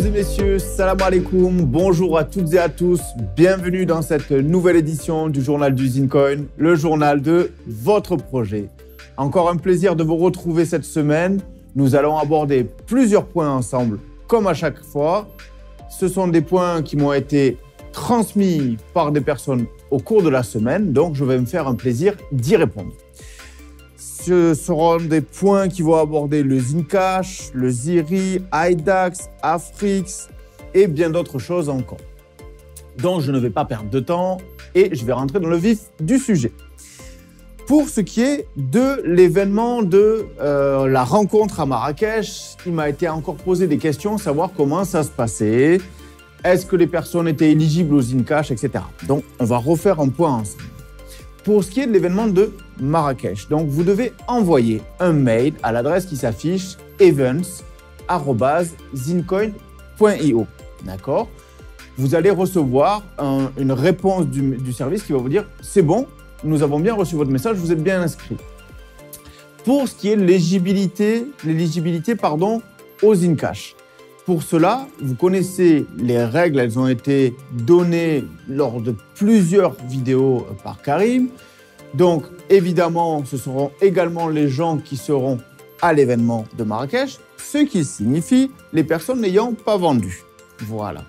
et messieurs, salam alaikum, bonjour à toutes et à tous, bienvenue dans cette nouvelle édition du journal du Zincoin, le journal de votre projet. Encore un plaisir de vous retrouver cette semaine. Nous allons aborder plusieurs points ensemble, comme à chaque fois. Ce sont des points qui m'ont été transmis par des personnes au cours de la semaine, donc je vais me faire un plaisir d'y répondre. Ce seront des points qui vont aborder le Zincash, le Ziri, IDAX, Afrix et bien d'autres choses encore. Donc je ne vais pas perdre de temps et je vais rentrer dans le vif du sujet. Pour ce qui est de l'événement de la rencontre à Marrakech, il m'a été encore posé des questions, savoir comment ça se passait, est-ce que les personnes étaient éligibles au Zincash, etc. Donc on va refaire un point ensemble. Pour ce qui est de l'événement de Marrakech, donc vous devez envoyer un mail à l'adresse qui s'affiche events@zincoin.io. D'accord ? Vous allez recevoir une réponse du service qui va vous dire « C'est bon, nous avons bien reçu votre message, vous êtes bien inscrit. » Pour ce qui est de l'éligibilité au Zincash, pour cela, vous connaissez les règles, elles ont été données lors de plusieurs vidéos par Karim. Donc, évidemment, ce seront également les gens qui seront à l'événement de Marrakech, ce qui signifie les personnes n'ayant pas vendu. Voilà.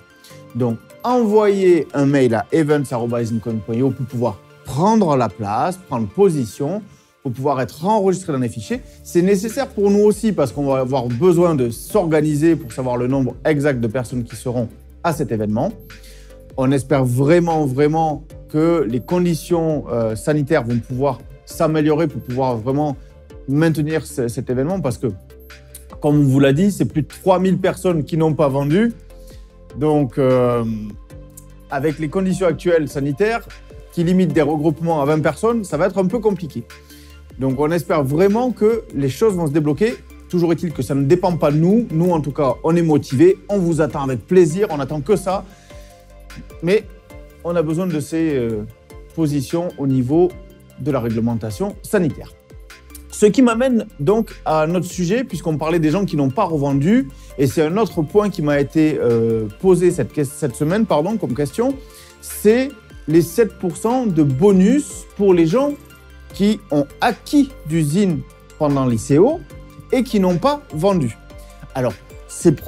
Donc, envoyez un mail à events@zincoin.io pour pouvoir prendre la place, prendre position, pour pouvoir être enregistré dans les fichiers. C'est nécessaire pour nous aussi parce qu'on va avoir besoin de s'organiser pour savoir le nombre exact de personnes qui seront à cet événement. On espère vraiment que les conditions sanitaires vont pouvoir s'améliorer pour pouvoir vraiment maintenir cet événement parce que, comme on vous l'a dit, c'est plus de 3000 personnes qui n'ont pas vendu. Donc, avec les conditions actuelles sanitaires qui limitent des regroupements à 20 personnes, ça va être un peu compliqué. Donc, on espère vraiment que les choses vont se débloquer. Toujours est-il que ça ne dépend pas de nous. Nous, en tout cas, on est motivés. On vous attend avec plaisir. On n'attend que ça. Mais on a besoin de ces positions au niveau de la réglementation sanitaire. Ce qui m'amène donc à notre sujet, puisqu'on parlait des gens qui n'ont pas revendu. Et c'est un autre point qui m'a été posé cette semaine comme question. C'est les 7% de bonus pour les gens qui ont acquis du Zin pendant l'ICO et qui n'ont pas vendu. Alors, c'est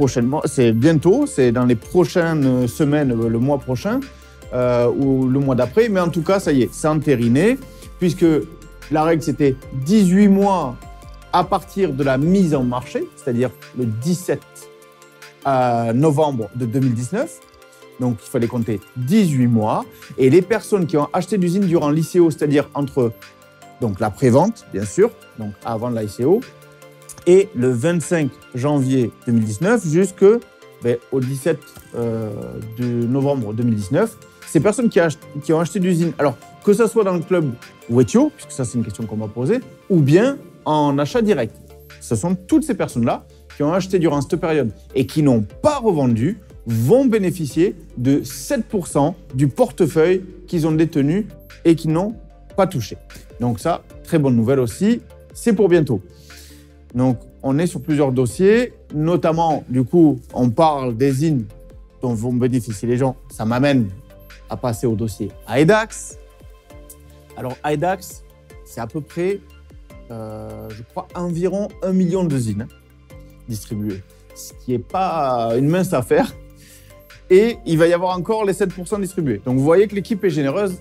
bientôt, c'est dans les prochaines semaines, le mois prochain ou le mois d'après, mais en tout cas, ça y est, c'est entériné, puisque la règle, c'était 18 mois à partir de la mise en marché, c'est-à-dire le 17 novembre de 2019. Donc, il fallait compter 18 mois. Et les personnes qui ont acheté du Zin durant l'ICO, c'est-à-dire entre la prévente, bien sûr, donc avant l'ICO, et le 25 janvier 2019 jusqu'au 17 novembre 2019, ces personnes qui ont acheté du Zin, alors que ce soit dans le club Wetio, puisque ça c'est une question qu'on m'a posée, ou bien en achat direct. Ce sont toutes ces personnes-là qui ont acheté durant cette période et qui n'ont pas revendu vont bénéficier de 7% du portefeuille qu'ils ont détenu et qui n'ont pas touché. Donc ça, très bonne nouvelle aussi, c'est pour bientôt. Donc on est sur plusieurs dossiers, notamment du coup on parle des Zin dont vont bénéficier les gens. Ça m'amène à passer au dossier IDAX. Alors IDAX, c'est à peu près, je crois, environ 1 million de Zin distribués, ce qui n'est pas une mince affaire. Et il va y avoir encore les 7% distribués. Donc vous voyez que l'équipe est généreuse.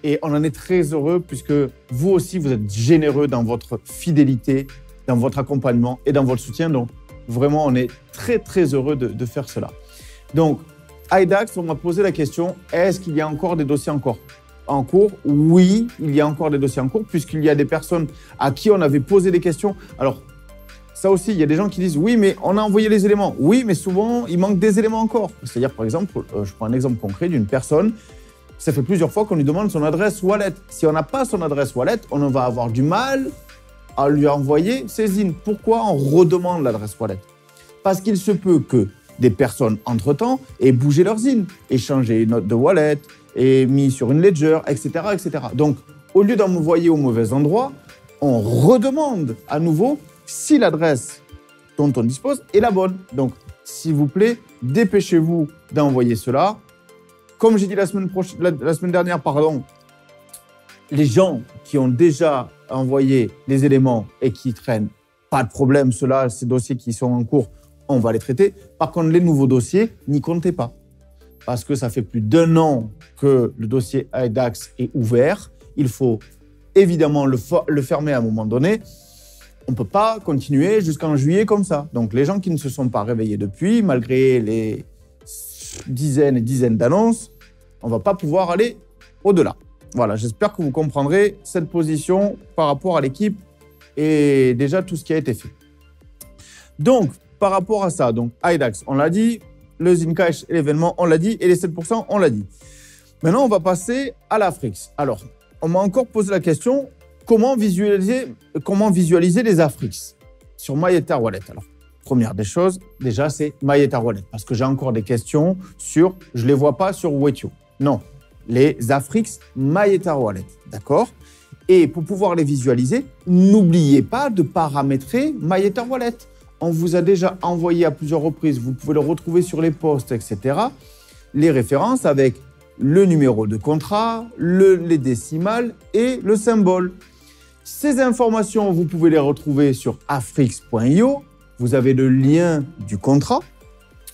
Et on en est très heureux puisque vous aussi, vous êtes généreux dans votre fidélité, dans votre accompagnement et dans votre soutien. Donc, vraiment, on est très heureux de faire cela. Donc, IDAX, on m'a posé la question, est-ce qu'il y a encore des dossiers en cours? Oui, il y a encore des dossiers en cours puisqu'il y a des personnes à qui on avait posé des questions. Alors, ça aussi, il y a des gens qui disent « Oui, mais on a envoyé les éléments. » Oui, mais souvent, il manque des éléments encore. C'est-à-dire, par exemple, je prends un exemple concret d'une personne. Ça fait plusieurs fois qu'on lui demande son adresse wallet. Si on n'a pas son adresse wallet, on va avoir du mal à lui envoyer ses Zin. Pourquoi on redemande l'adresse wallet? Parce qu'il se peut que des personnes, entre-temps, aient bougé leurs Zin, aient changé une note de wallet, aient mis sur une ledger, etc., etc. Donc, au lieu d'envoyer au mauvais endroit, on redemande à nouveau si l'adresse dont on dispose est la bonne. Donc, s'il vous plaît, dépêchez-vous d'envoyer cela. Comme j'ai dit la semaine dernière, les gens qui ont déjà envoyé les éléments et qui traînent, pas de problème, ces dossiers qui sont en cours, on va les traiter. Par contre, les nouveaux dossiers, n'y comptez pas. Parce que ça fait plus d'1 an que le dossier AIDAX est ouvert. Il faut évidemment le fermer à un moment donné. On ne peut pas continuer jusqu'en juillet comme ça. Donc, les gens qui ne se sont pas réveillés depuis, malgré les dizaines et dizaines d'annonces, on ne va pas pouvoir aller au-delà. Voilà, j'espère que vous comprendrez cette position par rapport à l'équipe et déjà tout ce qui a été fait. Donc, par rapport à ça, donc AIDAX, on l'a dit, le Zincash et l'événement, on l'a dit, et les 7%, on l'a dit. Maintenant, on va passer à l'Afrix. Alors, on m'a encore posé la question, comment visualiser les Afrix sur MyEtherWallet? Alors, première des choses, déjà, c'est MyEtherWallet, parce que j'ai encore des questions sur, je ne les vois pas sur Wetio. Non, les Afrix MyEtherWallet, d'accord? Et pour pouvoir les visualiser, n'oubliez pas de paramétrer MyEtherWallet. On vous a déjà envoyé à plusieurs reprises, vous pouvez le retrouver sur les posts, etc., les références avec le numéro de contrat, les décimales et le symbole. Ces informations, vous pouvez les retrouver sur afrix.io. Vous avez le lien du contrat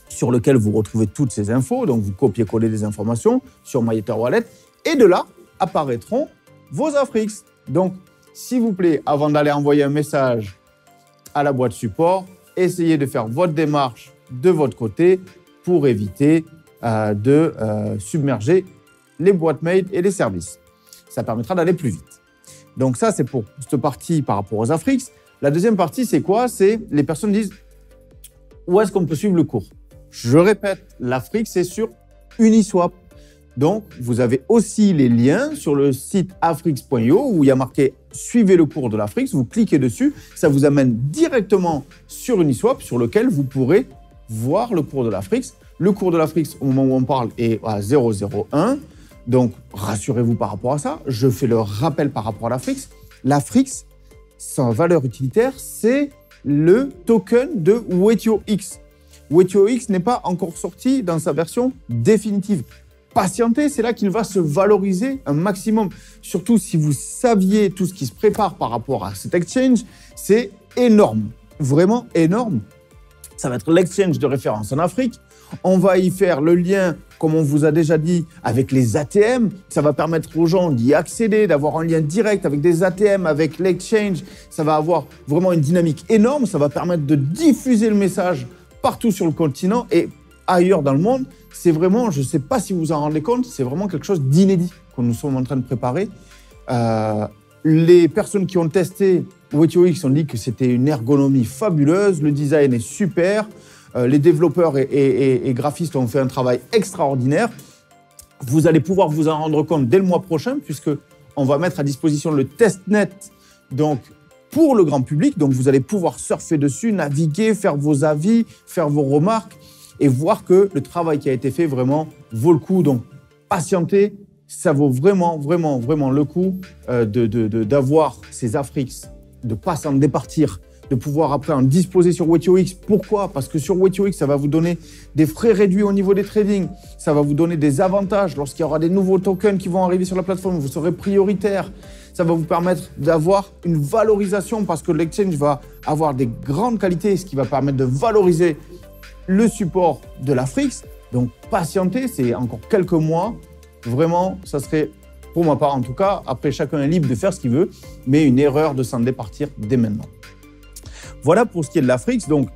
sur lequel vous retrouvez toutes ces infos. Donc, vous copiez-collez des informations sur MyEtherWallet et de là apparaîtront vos Afrix. Donc, s'il vous plaît, avant d'aller envoyer un message à la boîte support, essayez de faire votre démarche de votre côté pour éviter de submerger les boîtes mail et les services. Ça permettra d'aller plus vite. Donc ça, c'est pour cette partie par rapport aux Afrix. La deuxième partie, c'est quoi? C'est les personnes disent où est-ce qu'on peut suivre le cours? Je répète, l'Afrix, c'est sur Uniswap. Donc, vous avez aussi les liens sur le site afrix.io où il y a marqué « Suivez le cours de l'Afrix ». Vous cliquez dessus, ça vous amène directement sur Uniswap sur lequel vous pourrez voir le cours de l'Afrix. Le cours de l'Afrix, au moment où on parle, est à 0,01. Donc, rassurez-vous par rapport à ça. Je fais le rappel par rapport à l'Afrix. L'Afrix, sa valeur utilitaire, c'est le token de WetioX. WetioX n'est pas encore sorti dans sa version définitive. Patientez, c'est là qu'il va se valoriser un maximum. Surtout si vous saviez tout ce qui se prépare par rapport à cet exchange, c'est énorme, vraiment énorme. Ça va être l'exchange de référence en Afrique. On va y faire le lien, comme on vous a déjà dit, avec les ATM. Ça va permettre aux gens d'y accéder, d'avoir un lien direct avec des ATM, avec l'exchange. Ça va avoir vraiment une dynamique énorme. Ça va permettre de diffuser le message partout sur le continent et ailleurs dans le monde. C'est vraiment, je ne sais pas si vous vous en rendez compte, c'est vraiment quelque chose d'inédit que nous sommes en train de préparer. Les personnes qui ont testé WetioX ont dit que c'était une ergonomie fabuleuse, le design est super, les développeurs et graphistes ont fait un travail extraordinaire. Vous allez pouvoir vous en rendre compte dès le mois prochain puisqu'on va mettre à disposition le testnet donc, pour le grand public. Donc, vous allez pouvoir surfer dessus, naviguer, faire vos avis, faire vos remarques et voir que le travail qui a été fait vraiment vaut le coup. Donc, patientez, ça vaut vraiment, vraiment, vraiment le coup d'avoir ces Afrix, de ne pas s'en départir, de pouvoir après en disposer sur WetioX. Pourquoi? Parce que sur WetioX, ça va vous donner des frais réduits au niveau des trading, ça va vous donner des avantages lorsqu'il y aura des nouveaux tokens qui vont arriver sur la plateforme, vous serez prioritaire. Ça va vous permettre d'avoir une valorisation parce que l'exchange va avoir des grandes qualités, ce qui va permettre de valoriser le support de l'Afrix. Donc, patientez, c'est encore quelques mois. Vraiment, ça serait, pour ma part en tout cas, après chacun est libre de faire ce qu'il veut, mais une erreur de s'en départir dès maintenant. Voilà pour ce qui est de l'Afrix. Donc,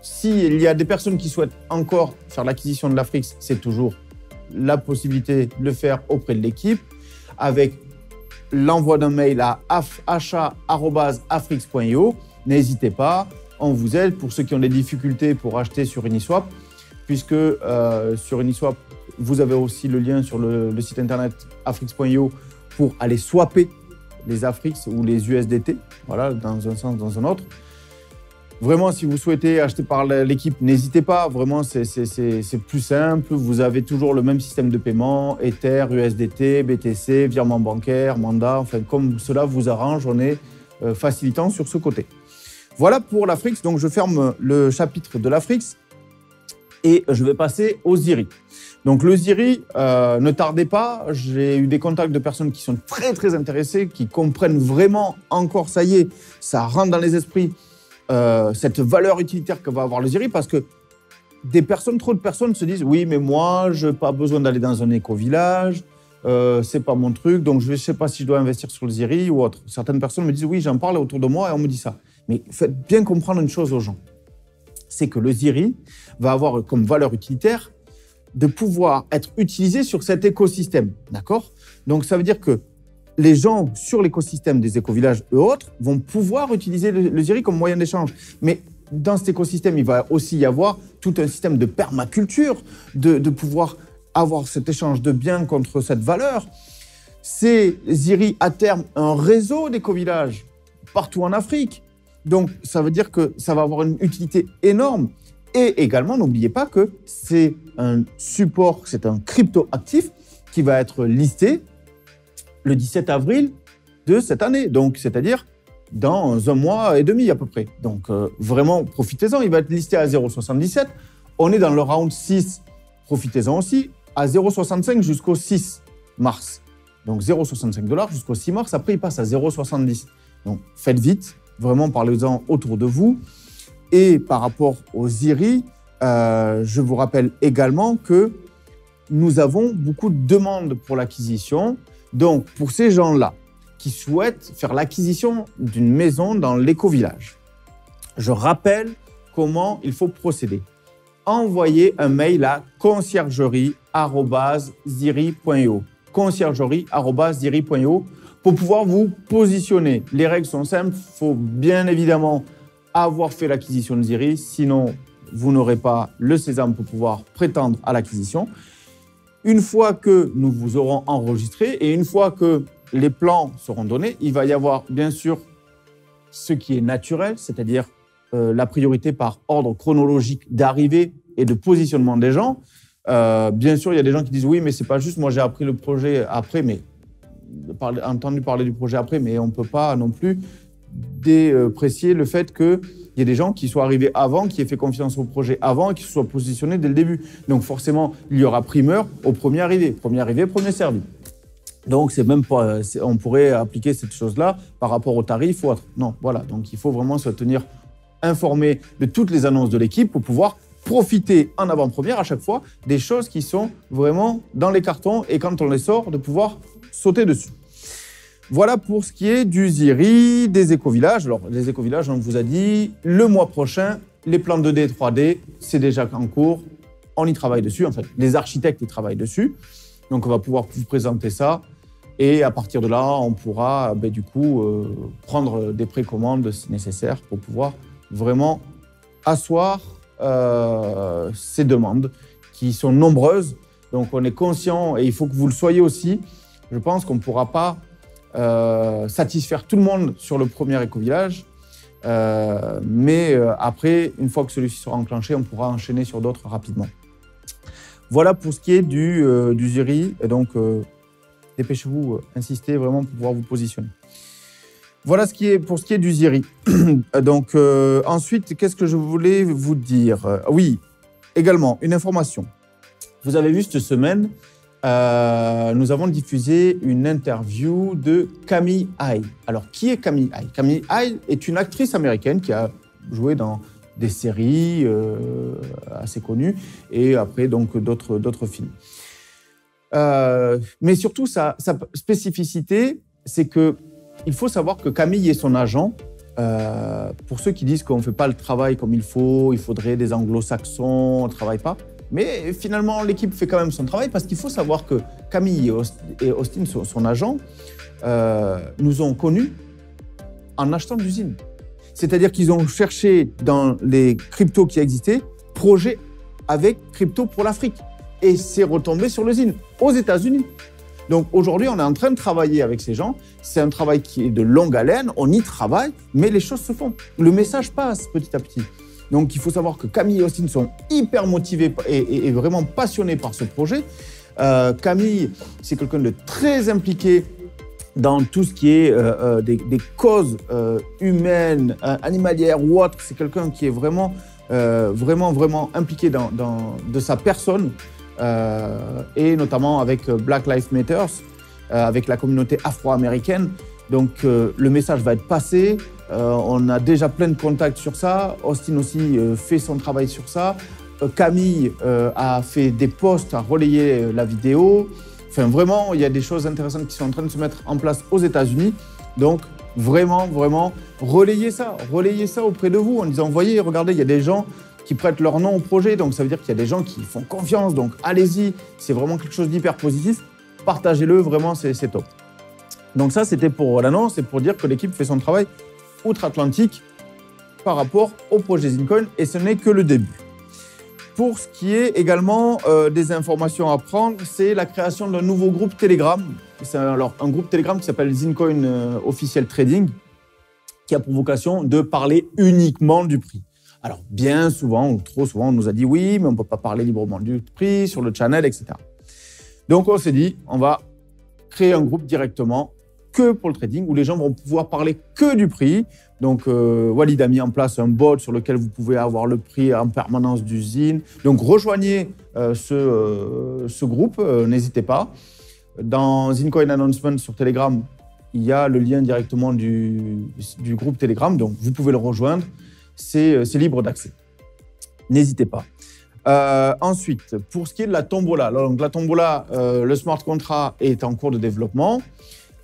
s'il y a des personnes qui souhaitent encore faire l'acquisition de l'Afrix, c'est toujours la possibilité de le faire auprès de l'équipe avec l'envoi d'un mail à achat@afrix.io. N'hésitez pas, on vous aide pour ceux qui ont des difficultés pour acheter sur Uniswap, puisque sur Uniswap, vous avez aussi le lien sur le site internet afrix.io pour aller swapper les Afrix ou les USDT, voilà, dans un sens, dans un autre. Vraiment, si vous souhaitez acheter par l'équipe, n'hésitez pas. Vraiment, c'est plus simple. Vous avez toujours le même système de paiement, Ether, USDT, BTC, virement bancaire, mandat. Enfin, comme cela vous arrange, on est facilitant sur ce côté. Voilà pour l'Afrix. Donc, je ferme le chapitre de l'Afrix et je vais passer au ZIRI. Donc, le ZIRI, ne tardez pas. J'ai eu des contacts de personnes qui sont très, très intéressées, qui comprennent vraiment encore, ça y est, ça rentre dans les esprits, cette valeur utilitaire que va avoir le ZIRI parce que trop de personnes se disent « Oui, mais moi, je n'ai pas besoin d'aller dans un éco-village. C'est pas mon truc, donc je ne sais pas si je dois investir sur le ZIRI ou autre. » Certaines personnes me disent « Oui, j'en parle autour de moi et on me dit ça. » Mais faites bien comprendre une chose aux gens. C'est que le ZIRI va avoir comme valeur utilitaire de pouvoir être utilisé sur cet écosystème. D'accord ? Donc, ça veut dire que les gens sur l'écosystème des éco-villages et autres vont pouvoir utiliser le ZIRI comme moyen d'échange. Mais dans cet écosystème, il va aussi y avoir tout un système de permaculture, de pouvoir avoir cet échange de biens contre cette valeur. C'est ZIRI, à terme, un réseau d'éco-villages partout en Afrique. Donc, ça veut dire que ça va avoir une utilité énorme. Et également, n'oubliez pas que c'est un support, c'est un crypto-actif qui va être listé le 17 avril de cette année. Donc, c'est-à-dire dans 1 mois et demi à peu près. Donc, vraiment, profitez-en. Il va être listé à 0,77. On est dans le round 6. Profitez-en aussi à 0,65 jusqu'au 6 mars. Donc, 0,65 $ jusqu'au 6 mars. Après, il passe à 0,70. Donc, faites vite. Vraiment, parlez-en autour de vous. Et par rapport au ZIRI, je vous rappelle également que nous avons beaucoup de demandes pour l'acquisition. Donc, pour ces gens-là qui souhaitent faire l'acquisition d'une maison dans l'éco-village, je rappelle comment il faut procéder. Envoyez un mail à conciergerie@ziri.io. conciergerie@ziri.io pour pouvoir vous positionner. Les règles sont simples. Il faut bien évidemment avoir fait l'acquisition de ZIRI, sinon vous n'aurez pas le sésame pour pouvoir prétendre à l'acquisition. Une fois que nous vous aurons enregistré et une fois que les plans seront donnés, il va y avoir bien sûr ce qui est naturel, c'est-à-dire la priorité par ordre chronologique d'arrivée et de positionnement des gens. Bien sûr, il y a des gens qui disent « Oui, mais c'est pas juste, moi j'ai appris le projet après, mais entendu parler du projet après, mais on ne peut pas non plus déprécier le fait qu'il y ait des gens qui soient arrivés avant, qui aient fait confiance au projet avant et qui se soient positionnés dès le début. Donc forcément, il y aura primeur au premier arrivé. Premier arrivé, premier servi. Donc c'est même pas, on pourrait appliquer cette chose-là par rapport aux tarifs ou autre. Non, voilà. Donc il faut vraiment se tenir informé de toutes les annonces de l'équipe pour pouvoir profiter en avant-première à chaque fois des choses qui sont vraiment dans les cartons et quand on les sort, de pouvoir sauter dessus. Voilà pour ce qui est du ZIRI, des éco-villages. Alors, les éco-villages, on vous a dit, le mois prochain, les plans 2D et 3D, c'est déjà en cours. On y travaille dessus, en fait. Les architectes y travaillent dessus. Donc, on va pouvoir vous présenter ça. Et à partir de là, on pourra, du coup, prendre des précommandes si nécessaire pour pouvoir vraiment asseoir ces demandes qui sont nombreuses. Donc, on est conscient et il faut que vous le soyez aussi. Je pense qu'on ne pourra pas satisfaire tout le monde sur le premier éco-village. Mais après, une fois que celui-ci sera enclenché, on pourra enchaîner sur d'autres rapidement. Voilà pour ce qui est du ZIRI. Et donc, dépêchez-vous, insistez vraiment pour pouvoir vous positionner. Voilà pour ce qui est du ZIRI. Donc, ensuite, qu'est-ce que je voulais vous dire? Oui, également, une information. Vous avez vu cette semaine, nous avons diffusé une interview de Camille High. Alors, qui est Camille High? Camille High est une actrice américaine qui a joué dans des séries assez connues et après donc d'autres films. Mais surtout, sa spécificité, c'est qu'il faut savoir que Camille et son agent, pour ceux qui disent qu'on ne fait pas le travail comme il faudrait des anglo-saxons, on ne travaille pas. Mais finalement, l'équipe fait quand même son travail parce qu'il faut savoir que Camille et Austin, son agent, nous ont connus en achetant de l'usine. C'est-à-dire qu'ils ont cherché dans les cryptos qui existaient, projet avec crypto pour l'Afrique. Et c'est retombé sur l'usine, aux États-Unis. Donc aujourd'hui, on est en train de travailler avec ces gens. C'est un travail qui est de longue haleine, on y travaille, mais les choses se font. Le message passe petit à petit. Donc il faut savoir que Camille et Austin sont hyper motivés et vraiment passionnés par ce projet. Camille, c'est quelqu'un de très impliqué dans tout ce qui est des causes humaines, animalières ou autres. C'est quelqu'un qui est vraiment impliqué de sa personne, et notamment avec Black Lives Matter, avec la communauté afro-américaine. Donc le message va être passé. On a déjà plein de contacts sur ça. Austin aussi fait son travail sur ça. Camille a fait des posts, a relayé la vidéo. Enfin, vraiment, il y a des choses intéressantes qui sont en train de se mettre en place aux États-Unis. Donc, vraiment, relayez ça auprès de vous en disant, voyez, regardez, il y a des gens qui prêtent leur nom au projet. Donc, ça veut dire qu'il y a des gens qui font confiance. Donc, allez-y, c'est vraiment quelque chose d'hyper positif. Partagez-le, vraiment, c'est top. Donc, ça, c'était pour l'annonce et pour dire que l'équipe fait son travail outre-Atlantique par rapport au projet Zincoin. Et ce n'est que le début. Pour ce qui est également des informations à prendre, c'est la création d'un nouveau groupe Telegram. C'est alors un groupe Telegram qui s'appelle Zincoin Official Trading, qui a pour vocation de parler uniquement du prix. Alors, bien souvent, ou trop souvent, on nous a dit oui, mais on ne peut pas parler librement du prix sur le channel, etc. Donc, on s'est dit, on va créer un groupe directement que pour le trading, où les gens vont pouvoir parler que du prix. Donc, Walid a mis en place un bot sur lequel vous pouvez avoir le prix en permanence du ZIN. Donc, rejoignez ce groupe, n'hésitez pas. Dans Zincoin Announcement sur Telegram, il y a le lien directement du groupe Telegram. Donc, vous pouvez le rejoindre. C'est libre d'accès. N'hésitez pas. Ensuite, pour ce qui est de la tombola. Donc, la tombola, le smart contract est en cours de développement.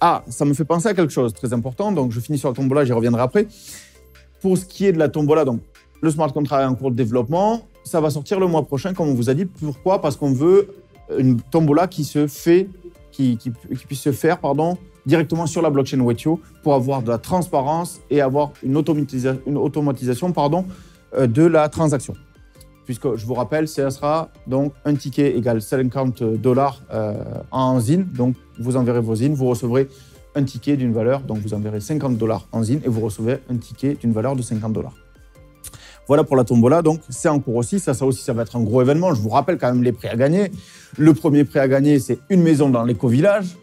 Ah, ça me fait penser à quelque chose de très important, donc je finis sur la tombola, j'y reviendrai après. Pour ce qui est de la tombola, donc le smart contract est en cours de développement, ça va sortir le mois prochain, comme on vous a dit. Pourquoi? Parce qu'on veut une tombola qui puisse se faire directement sur la blockchain Wetio pour avoir de la transparence et avoir une automatisation de la transaction. Puisque je vous rappelle, ça sera donc un ticket égale $50 en ZIN. Donc, vous enverrez vos ZIN, vous recevrez un ticket d'une valeur. Donc, vous enverrez $50 en ZIN et vous recevez un ticket d'une valeur de $50. Voilà pour la tombola. Donc, c'est en cours aussi. Ça aussi, ça va être un gros événement. Je vous rappelle quand même les prix à gagner. Le premier prix à gagner, c'est une maison dans l'éco-village.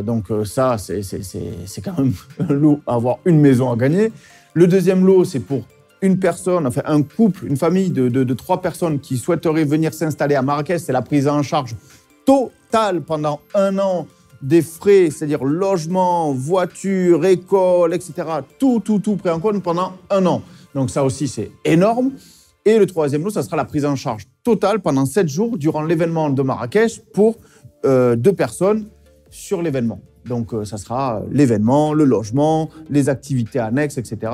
Donc, ça, c'est quand même un lot à avoir une maison à gagner. Le deuxième lot, c'est pour une personne, enfin un couple, une famille de 3 personnes qui souhaiteraient venir s'installer à Marrakech. C'est la prise en charge totale pendant 1 an des frais, c'est-à-dire logement, voiture, école, etc. Tout pris en compte pendant 1 an. Donc ça aussi, c'est énorme. Et le troisième lot, ça sera la prise en charge totale pendant 7 jours durant l'événement de Marrakech pour 2 personnes sur l'événement. Donc ça sera l'événement, le logement, les activités annexes, etc.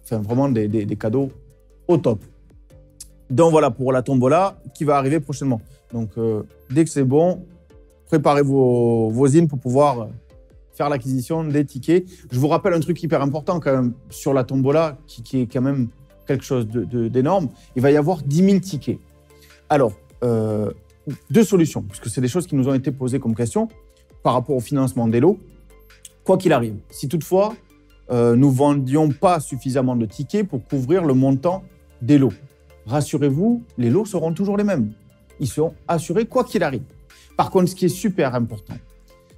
Enfin, vraiment des cadeaux au top. Donc voilà pour la tombola qui va arriver prochainement. Donc dès que c'est bon, préparez vos zines pour pouvoir faire l'acquisition des tickets. Je vous rappelle un truc hyper important quand même sur la tombola qui est quand même quelque chose d'énorme. Il va y avoir 10 000 tickets. Alors, 2 solutions, puisque c'est des choses qui nous ont été posées comme question par rapport au financement des lots. Quoi qu'il arrive, si toutefois, nous ne vendions pas suffisamment de tickets pour couvrir le montant des lots. Rassurez-vous, les lots seront toujours les mêmes. Ils seront assurés quoi qu'il arrive. Par contre, ce qui est super important,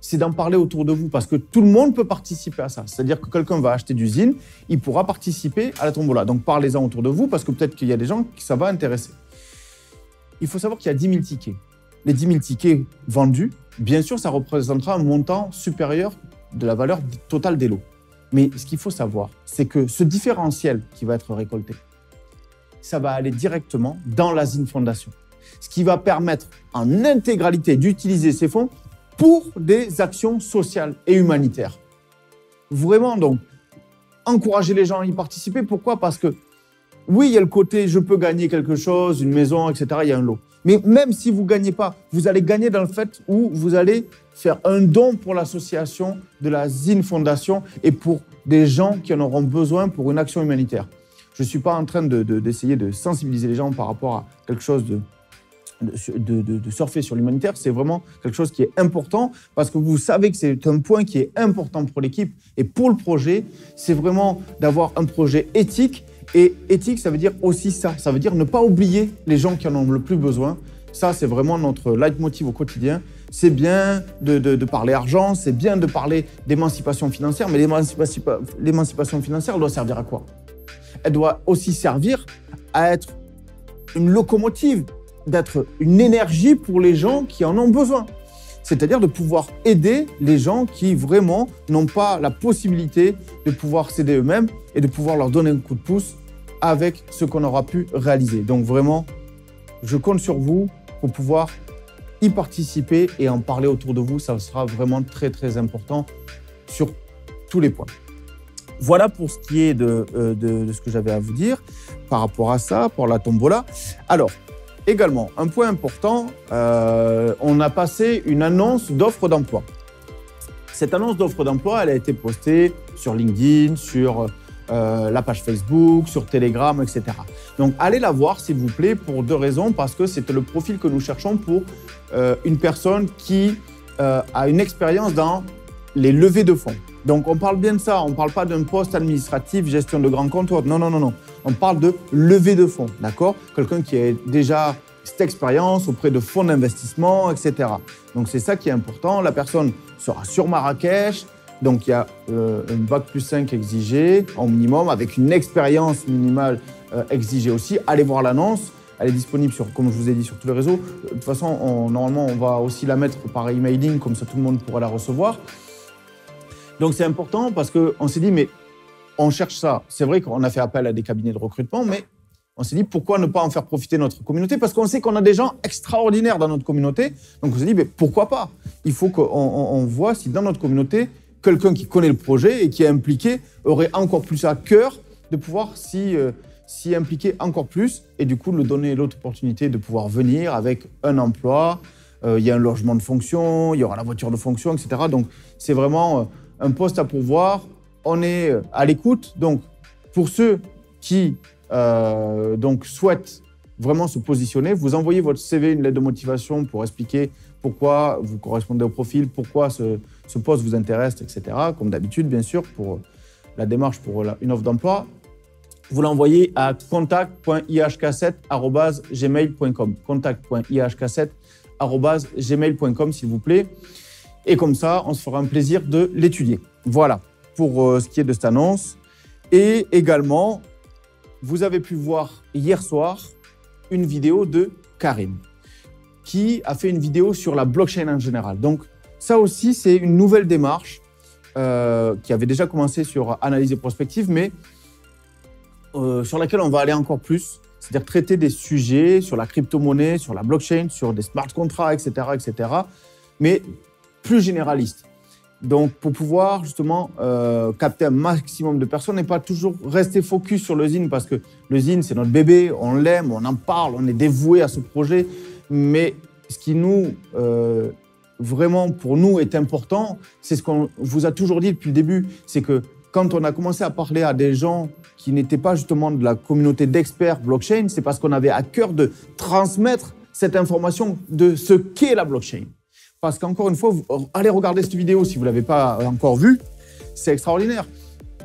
c'est d'en parler autour de vous parce que tout le monde peut participer à ça. C'est-à-dire que quelqu'un va acheter du ZIN, il pourra participer à la tombola. Donc, parlez-en autour de vous parce que peut-être qu'il y a des gens qui ça va intéresser. Il faut savoir qu'il y a 10 000 tickets. Les 10 000 tickets vendus, bien sûr, ça représentera un montant supérieur de la valeur totale des lots. Mais ce qu'il faut savoir, c'est que ce différentiel qui va être récolté, ça va aller directement dans la ZIN Fondation. Ce qui va permettre en intégralité d'utiliser ces fonds pour des actions sociales et humanitaires. Vraiment, donc, encourager les gens à y participer. Pourquoi? Parce que, oui, il y a le côté « je peux gagner quelque chose, une maison, etc. » Il y a un lot. Mais même si vous ne gagnez pas, vous allez gagner dans le fait où vous allez faire un don pour l'association de la ZIN Fondation et pour des gens qui en auront besoin pour une action humanitaire. Je ne suis pas en train d'essayer de sensibiliser les gens par rapport à quelque chose de surfer sur l'humanitaire. C'est vraiment quelque chose qui est important parce que vous savez que c'est un point qui est important pour l'équipe et pour le projet. C'est vraiment d'avoir un projet éthique. Et éthique, ça veut dire aussi ça. Ça veut dire ne pas oublier les gens qui en ont le plus besoin. Ça, c'est vraiment notre leitmotiv au quotidien. c'est bien de parler argent, c'est bien de parler d'émancipation financière, mais l'émancipation financière, elle doit servir à quoi? Elle doit aussi servir à être une locomotive, d'être une énergie pour les gens qui en ont besoin. C'est-à-dire de pouvoir aider les gens qui vraiment n'ont pas la possibilité de pouvoir s'aider eux-mêmes et de pouvoir leur donner un coup de pouce avec ce qu'on aura pu réaliser. Donc vraiment, je compte sur vous pour pouvoir y participer et en parler autour de vous. Ça sera vraiment très, très important sur tous les points. Voilà pour ce qui est de ce que j'avais à vous dire par rapport à ça, pour la tombola. Alors, également, un point important, on a passé une annonce d'offre d'emploi. Cette annonce d'offre d'emploi, elle a été postée sur LinkedIn, sur la page Facebook, sur Telegram, etc. Donc, allez la voir, s'il vous plaît, pour deux raisons. Parce que c'était le profil que nous cherchons pour une personne qui a une expérience dans les levées de fonds. Donc, on parle bien de ça. On ne parle pas d'un poste administratif, gestion de grands comptes. Non, non, non, non. On parle de levée de fonds, d'accord? Quelqu'un qui a déjà cette expérience auprès de fonds d'investissement, etc. Donc, c'est ça qui est important. La personne sera sur Marrakech. Donc, il y a un bac+5 exigé en minimum, avec une expérience minimale exigée aussi. Allez voir l'annonce. Elle est disponible, comme je vous ai dit, sur tous les réseaux. De toute façon, normalement, on va aussi la mettre par emailing, comme ça tout le monde pourra la recevoir. Donc, c'est important parce qu'on s'est dit, mais on cherche ça. C'est vrai qu'on a fait appel à des cabinets de recrutement, mais on s'est dit, pourquoi ne pas en faire profiter notre communauté? Parce qu'on sait qu'on a des gens extraordinaires dans notre communauté. Donc, on s'est dit, mais pourquoi pas? Il faut qu'on voit si dans notre communauté, quelqu'un qui connaît le projet et qui est impliqué aurait encore plus à cœur de pouvoir s'y impliquer encore plus et du coup, nous donner l'autre opportunité de pouvoir venir avec un emploi. Il y a un logement de fonction, il y aura la voiture de fonction, etc. Donc, c'est vraiment un poste à pourvoir. On est à l'écoute. Donc, pour ceux qui souhaitent vraiment se positionner, vous envoyez votre CV, une lettre de motivation pour expliquer pourquoi vous correspondez au profil, pourquoi ce poste vous intéresse, etc. Comme d'habitude, bien sûr, pour la démarche pour une offre d'emploi. Vous l'envoyez à contact.ihk7@gmail.com. contact.ihk7@gmail.com, s'il vous plaît. Et comme ça, on se fera un plaisir de l'étudier. Voilà pour ce qui est de cette annonce. Et également, vous avez pu voir hier soir une vidéo de Karim qui a fait une vidéo sur la blockchain en général. Donc, ça aussi, c'est une nouvelle démarche qui avait déjà commencé sur analyse et prospective, mais sur laquelle on va aller encore plus, c'est-à-dire traiter des sujets sur la crypto-monnaie, sur la blockchain, sur des smart contracts, etc., mais plus généralistes. Donc, pour pouvoir justement capter un maximum de personnes et pas toujours rester focus sur le Zine, parce que le Zine, c'est notre bébé, on l'aime, on en parle, on est dévoué à ce projet. Mais ce qui nous, vraiment pour nous, est important, c'est ce qu'on vous a toujours dit depuis le début, c'est que quand on a commencé à parler à des gens qui n'étaient pas justement de la communauté d'experts blockchain, c'est parce qu'on avait à cœur de transmettre cette information de ce qu'est la blockchain. Parce qu'encore une fois, allez regarder cette vidéo si vous ne l'avez pas encore vue, c'est extraordinaire.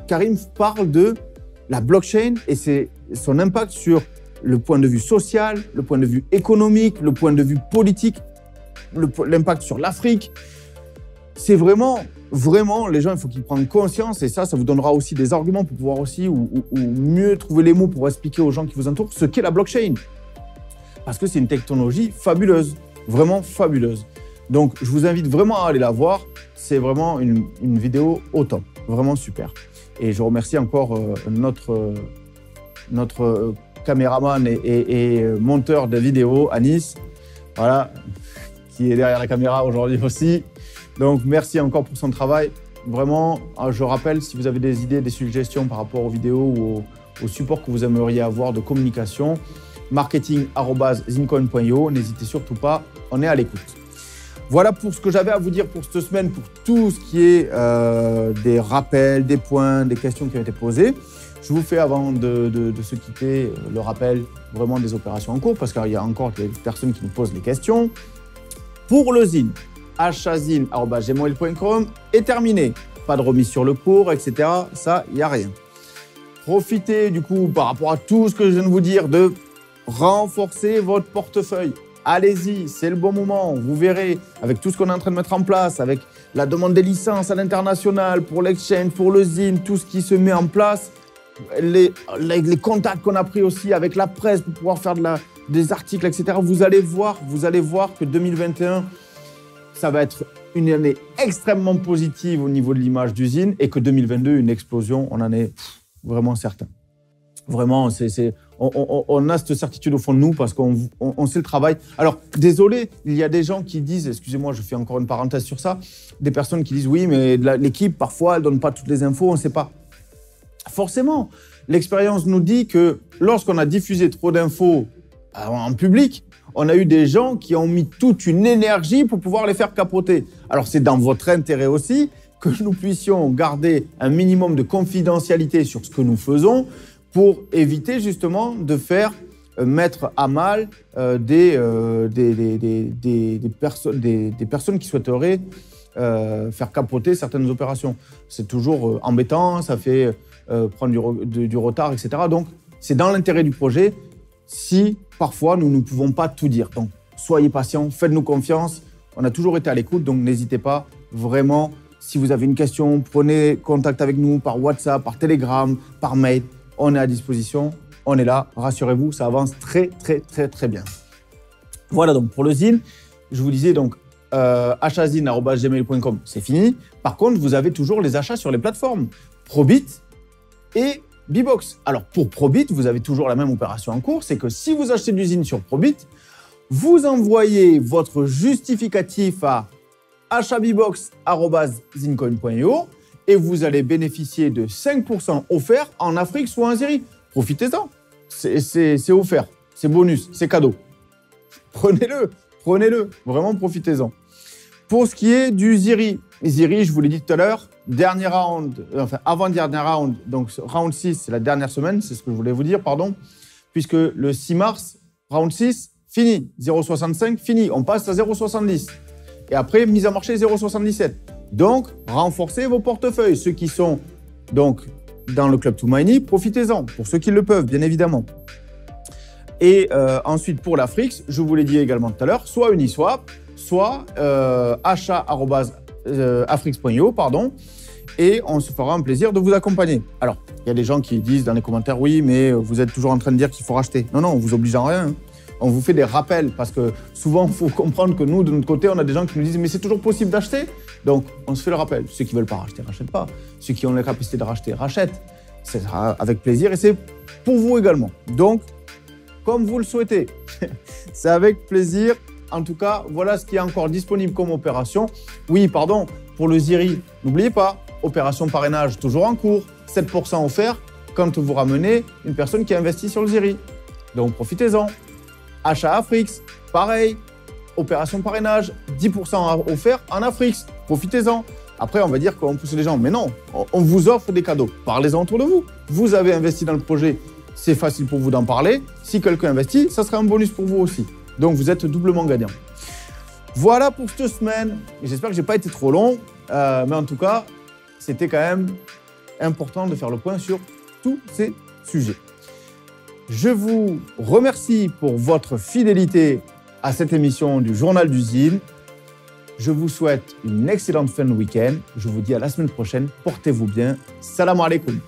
Karim parle de la blockchain et son impact sur le point de vue social, le point de vue économique, le point de vue politique, l'impact sur l'Afrique. C'est vraiment, les gens, il faut qu'ils prennent conscience et ça vous donnera aussi des arguments pour pouvoir aussi ou mieux trouver les mots pour expliquer aux gens qui vous entourent ce qu'est la blockchain. Parce que c'est une technologie fabuleuse, vraiment fabuleuse. Donc, je vous invite vraiment à aller la voir. C'est vraiment une vidéo au top, vraiment super. Et je remercie encore notre caméraman et monteur de vidéos, Anis, voilà, qui est derrière la caméra aujourd'hui aussi. Donc, merci encore pour son travail. Vraiment, je rappelle, si vous avez des idées, des suggestions par rapport aux vidéos ou au support que vous aimeriez avoir de communication, marketing@zincoin.io, n'hésitez surtout pas, on est à l'écoute. Voilà pour ce que j'avais à vous dire pour cette semaine, pour tout ce qui est des rappels, des points, des questions qui ont été posées. Je vous fais, avant de se quitter, le rappel vraiment des opérations en cours, parce qu'il y a encore des personnes qui nous posent des questions. Pour le Zine, hazine@gmail.com est terminé. Pas de remise sur le cours, etc. Ça, il n'y a rien. Profitez du coup, par rapport à tout ce que je viens de vous dire, de renforcer votre portefeuille. allez-y, c'est le bon moment. Vous verrez, avec tout ce qu'on est en train de mettre en place, avec la demande des licences à l'international, pour l'exchange, pour le zine, tout ce qui se met en place, les contacts qu'on a pris aussi avec la presse pour pouvoir faire des articles, etc. Vous allez voir que 2021, ça va être une année extrêmement positive au niveau de l'image d'usine et que 2022, une explosion, on en est vraiment certain. Vraiment, on a cette certitude au fond de nous parce qu'on sait le travail. Alors, désolé, il y a des gens qui disent, excusez-moi, je fais encore une parenthèse sur ça, des personnes qui disent, oui, mais l'équipe, parfois, elle ne donne pas toutes les infos, on ne sait pas. Forcément, l'expérience nous dit que lorsqu'on a diffusé trop d'infos en public, on a eu des gens qui ont mis toute une énergie pour pouvoir les faire capoter. Alors, c'est dans votre intérêt aussi que nous puissions garder un minimum de confidentialité sur ce que nous faisons pour éviter justement de faire mettre à mal des personnes qui souhaiteraient faire capoter certaines opérations. C'est toujours embêtant, ça fait prendre du retard, etc. Donc, c'est dans l'intérêt du projet si parfois nous ne pouvons pas tout dire. Donc, soyez patients, faites-nous confiance. On a toujours été à l'écoute, donc n'hésitez pas vraiment. Si vous avez une question, prenez contact avec nous par WhatsApp, par Telegram, par mail. On est à disposition, on est là, rassurez-vous, ça avance très, très, très, très bien. Voilà donc pour le zine. Je vous disais donc achazine@gmail.com, c'est fini. Par contre, vous avez toujours les achats sur les plateformes Probit et Bbox. Alors pour Probit, vous avez toujours la même opération en cours, c'est que si vous achetez du zine sur Probit, vous envoyez votre justificatif à achatbbox@zinecoin.io et vous allez bénéficier de 5% offerts en Afrique ou en Syrie. Profitez-en, c'est offert, c'est bonus, c'est cadeau. Prenez-le, vraiment profitez-en. Pour ce qui est du Ziri, je vous l'ai dit tout à l'heure, dernier round, enfin avant-dernier round, donc round 6, c'est la dernière semaine, c'est ce que je voulais vous dire, pardon, puisque le 6 mars, round 6, fini, 0,65, fini, on passe à 0,70. Et après, mise à marché 0,77. Donc, renforcez vos portefeuilles. Ceux qui sont donc dans le Club Toumani, profitez-en, pour ceux qui le peuvent, bien évidemment. Et ensuite, pour l'Afrix, je vous l'ai dit également tout à l'heure, soit Uniswap, soit achat@afrix.io, pardon, et on se fera un plaisir de vous accompagner. Alors, il y a des gens qui disent dans les commentaires, oui, mais vous êtes toujours en train de dire qu'il faut racheter. Non, on ne vous oblige en rien. On vous fait des rappels parce que souvent, il faut comprendre que nous, de notre côté, on a des gens qui nous disent « mais c'est toujours possible d'acheter ». Donc, on se fait le rappel. Ceux qui ne veulent pas racheter, rachètent pas. Ceux qui ont la capacité de racheter, rachètent. C'est avec plaisir et c'est pour vous également. Donc, comme vous le souhaitez, c'est avec plaisir. En tout cas, voilà ce qui est encore disponible comme opération. Oui, pardon, pour le Ziri, n'oubliez pas, opération parrainage toujours en cours, 7% offert quand vous ramenez une personne qui a investi sur le Ziri. Donc, profitez-en. Achat Afrix, pareil, opération parrainage, 10% offert en Afrix, profitez-en. Après, on va dire qu'on pousse les gens, mais non, on vous offre des cadeaux. Parlez-en autour de vous. Vous avez investi dans le projet, c'est facile pour vous d'en parler. Si quelqu'un investit, ça sera un bonus pour vous aussi. Donc, vous êtes doublement gagnant. Voilà pour cette semaine. J'espère que je n'ai pas été trop long, mais en tout cas, c'était quand même important de faire le point sur tous ces sujets. Je vous remercie pour votre fidélité à cette émission du Journal du Zine. Je vous souhaite une excellente fin de week-end. Je vous dis à la semaine prochaine. Portez-vous bien. Salam alaikum.